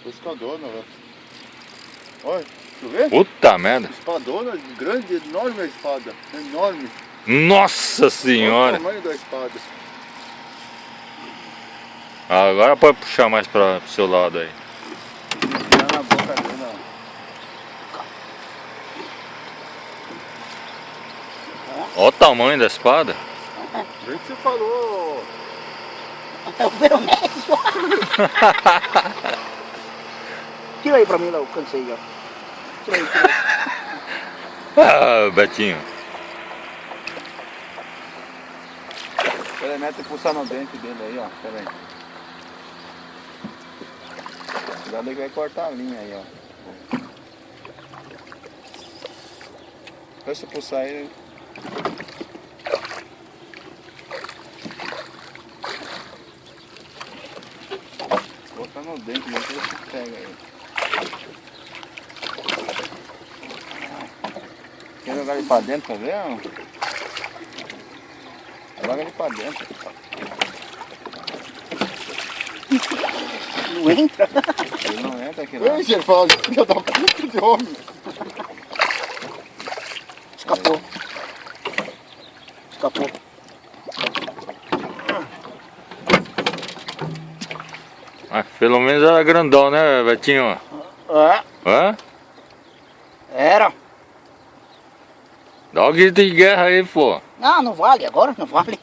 Pescadona, velho. Olha, deixa eu ver. Puta merda. Espadona, grande, enorme a espada. Enorme. Nossa senhora. Olha o tamanho da espada. Agora pode puxar mais para o seu lado aí. Tá na boca dele, ó. Olha o tamanho da espada. Vem que você falou. É o veromédio. Tira aí pra mim lá o cansei, ó. Tira aí, tira aí. Ah, Betinho. Pera aí, mete e puxar no dente dele aí, ó. Pera aí. Cuidado aí que vai cortar a linha aí, ó. Deixa eu puxar ele. Botar no dente, né? Que você pega aí. Quer jogar ele pra dentro, tá vendo? Joga ele pra dentro. Não entra. Ele não entra aqui lá. Ei, Gervaldo, filho da puta de homem. Escapou. Escapou. Mas pelo menos era grandão, né, Betinho? É, Hã? era. Dá um grito de guerra aí, pô. Não, não vale agora, não vale.